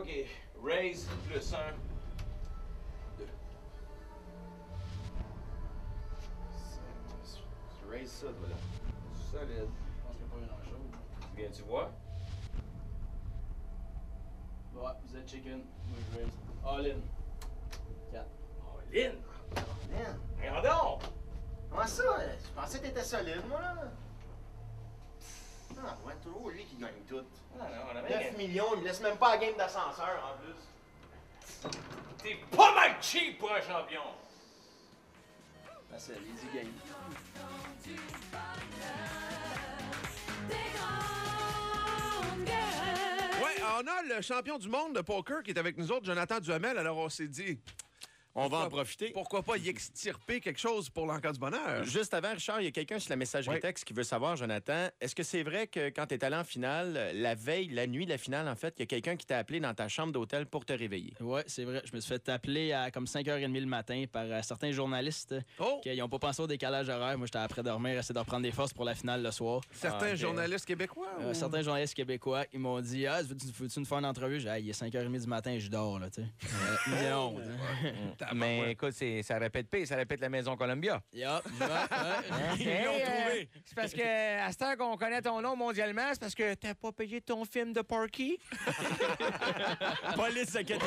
OK. Raise plus 1. 2. Raise ça, toi, là. Solide. Je pense qu'il n'y a pas grand-chose. Viens-tu voir? Ouais, vous êtes chicken. Moi, je raise. All in. 4. All in! Man, Regardons! comment ça? Je pensais que t'étais solide, moi, là. Ah, ouais, toujours lui qui gagne tout. Ah non, on a 9 millions, il me laisse même pas la game d'ascenseur, en plus. T'es pas mal cheap pour un champion! Ah, c'est l'easy game. Ouais, on a le champion du monde de poker qui est avec nous autres, Jonathan Duhamel. Alors, on s'est dit... On va en profiter. Pourquoi pas y extirper quelque chose pour l'En-Cas du bonheur? Juste avant, Richard, il y a quelqu'un sur la messagerie Oui. texte qui veut savoir, Jonathan, est-ce que c'est vrai que quand tu es allé en finale, la veille, la nuit de la finale, en fait, il y a quelqu'un qui t'a appelé dans ta chambre d'hôtel pour te réveiller? Ouais, c'est vrai. Je me suis fait appeler à comme 5h30 le matin par certains journalistes Oh! qui n'ont pas pensé au décalage horaire. Moi, j'étais après dormir, essayer de reprendre des forces pour la finale le soir. Certains Ok. journalistes québécois? ou- Certains journalistes québécois, ils m'ont dit Ah, veux-tu nous faire une entrevue? J'ai dit, ah, il est 5h30 du matin et je dors, là, tu sais. Non. Mais écoute, ça répète pas, ça répète la maison Columbia. Yup. Ils l'ont trouvé. C'est parce que, à cette heure qu'on connaît ton nom mondialement, c'est parce que t'as pas payé ton film de Porky? Police Academy.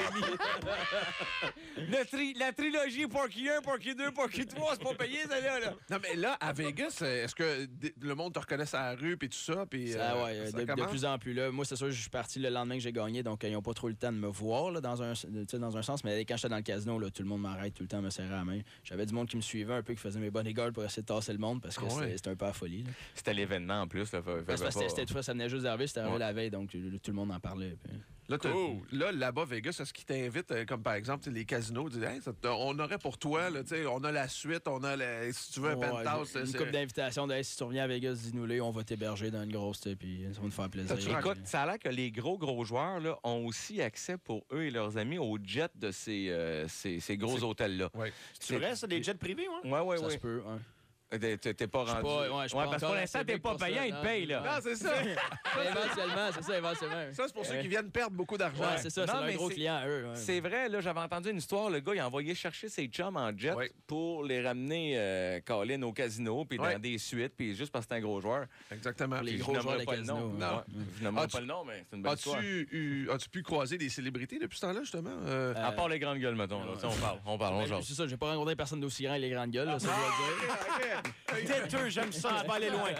La trilogie Porky 1, Porky 2, Porky 3, c'est pas payé, ça là. Non, mais là, à Vegas, est-ce que le monde te reconnaît à la rue puis tout ça? Puis, De plus en plus là. Moi, c'est sûr, je suis parti le lendemain que j'ai gagné, donc ils n'ont pas trop le temps de me voir là, dans un sens. Mais quand j'étais dans le casino, là, tout le monde m'arrête tout le temps, me serrait la main. J'avais du monde qui me suivait un peu, qui faisait mes bodyguards pour essayer de tasser le monde parce que c'était un peu à folie. Là. C'était l'événement en plus. Là, Parce que ça venait juste d'arriver, c'était arrivé la veille, donc tout le monde en parlait. Puis... Là, là-bas, Vegas, est-ce qu'ils t'invitent, comme par exemple les casinos, disent hey, on aurait pour toi, là, on a la suite, on a si tu veux un penthouse. Une couple d'invitations de hey, si tu reviens à Vegas, dis-nous-les, on va t'héberger dans une grosse, puis ça va nous faire plaisir. Écoute, ça a l'air que les gros joueurs là, ont aussi accès pour eux et leurs amis aux jets de ces gros hôtels-là. Ouais. C'est vrai, ça, des jets privés, moi? Ouais. Ça se peut, hein. T'es pas rendu. Je suis pas parce que pour encore l'instant, assez t'es big pas pour ça, payant, ils te non. payent, là. Non, c'est ça. Éventuellement, c'est ça, éventuellement. Ça, c'est pour ceux qui viennent perdre beaucoup d'argent. Ouais, c'est ça, c'est Non, un mais gros client à eux. Ouais. C'est vrai, là, j'avais entendu une histoire. Le gars, il a envoyé chercher ses chums en jet pour les ramener, Colin, au casino, puis dans des suites, puis juste parce que c'est un gros joueur. Exactement. Les Puis gros joueurs de pas le nom. casino. Non. Je nommerai As-tu- pas le nom, mais c'est une belle histoire. As-tu pu croiser des célébrités depuis ce temps-là, justement? À part les grandes gueules, mettons. Là. On parle, on jase. C'est ça, j'ai pas rencontré personne d'aussi grand et les grandes gueules, là, ça je dois dire. Têteux, j'aime ça, va aller loin.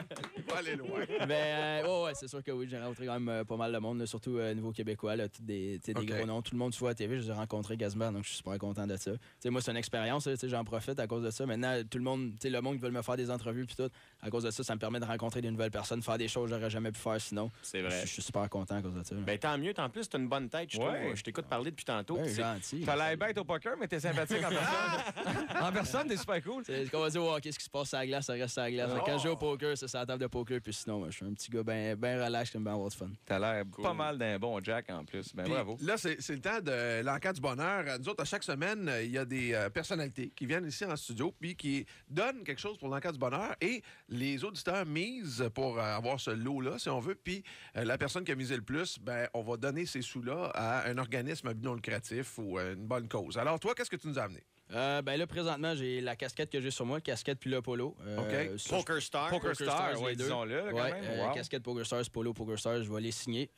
Pas aller loin. Mais ouais, c'est sûr que oui, j'ai rencontré quand même pas mal de monde, là, surtout niveau québécois, là, des gros noms. Tout le monde se voit à la TV, je les ai rencontrés quasiment, donc je suis super content de ça. T'sais, moi, c'est une expérience, j'en profite à cause de ça. Maintenant, tout le monde, le monde qui veut me faire des entrevues puis tout, à cause de ça, ça me permet de rencontrer des nouvelles personnes, faire des choses que j'aurais jamais pu faire sinon. C'est vrai. Je suis super content à cause de ça. Ben tant mieux, en plus, t'as une bonne tête, je trouve. Je t'écoute parler depuis tantôt. Ouais, C'est- gentil. T'as l'air bête au poker, mais t'es sympathique en personne. En personne, t'es super cool. C'est qu'on va dire, oh, qu'est-ce qui se passe à la glace, ça reste à la glace. Quand je joue au poker, c'est à la table de poker, puis sinon, je suis un petit gars bien relax, qui aime bien avoir du fun. T'as l'air pas mal d'un bon Jack en plus. Ben Puis bravo. là, c'est le temps de l'enquête du bonheur. Nous autres, à chaque semaine, il y a des personnalités qui viennent ici en studio puis qui donnent quelque chose pour l'enquête du bonheur. Et les auditeurs misent pour avoir ce lot-là, si on veut. Puis la personne qui a misé le plus, ben, on va donner ces sous-là à un organisme à but non lucratif ou une bonne cause. Alors, toi, qu'est-ce que tu nous as amené? Ben là, présentement, j'ai la casquette que j'ai sur moi, casquette puis le polo. OK. Ça, Poker Star. Poker Star, les ouais, deux. disons-le, là, quand Ouais, même. Wow. casquette Poker Stars, polo Poker Stars, je vais les signer.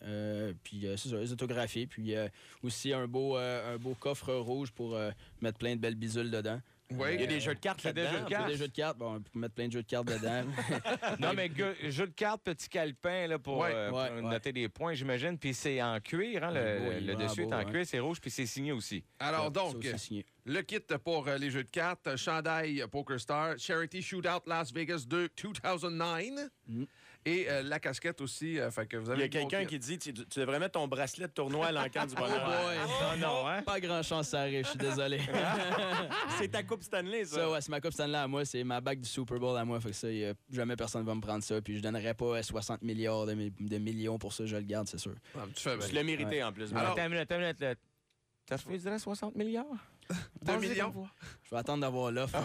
Puis c'est ça, les autographier. Puis aussi un beau coffre rouge pour mettre plein de belles bisules dedans. Oui. Il y a des jeux de cartes C'est des là-dedans. jeux de Il y a cartes. des jeux de cartes, bon, on peut mettre plein de jeux de cartes dedans. Non, mais jeu de cartes, petit calepin là, pour, pour noter des points, j'imagine. Puis c'est en cuir, hein, le dessus est en cuir, c'est rouge, puis c'est signé aussi. Alors, Ça donc, aussi signé. le kit pour les jeux de cartes, chandail Poker Star, Charity Shootout Las Vegas 2009 et la casquette aussi. Fait que vous Il avez y a quelqu'un qui dit tu devrais mettre ton bracelet de tournoi à l'encan du bonheur. Oh, non, hein? Pas grand chance, ça arrive, je suis désolé. C'est ta coupe Stanley, ça. Ça, ouais, c'est ma coupe Stanley à moi, c'est ma bague du Super Bowl à moi. Fait que ça, jamais personne va me prendre ça. Puis je donnerais pas 60 milliards de millions pour ça, je le garde, c'est sûr. Tu fais bien. Tu l'as mérité en plus. Alors- Attends une minute, là. Ça se fait, je dirais, 60 milliards. 2 millions. Je vais attendre d'avoir l'offre.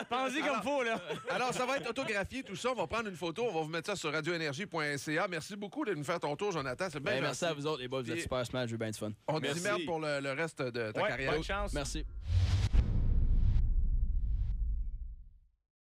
Pensez comme faut, là. Alors, ça va être autographié, tout ça. On va prendre une photo. On va vous mettre ça sur radioénergie.ca. Merci beaucoup de nous faire ton tour, Jonathan. C'est bien merci à vous autres, les boys. Vous êtes super smart. J'ai eu bien du fun. On te dit merde pour le reste de ta carrière. Bonne chance. Merci.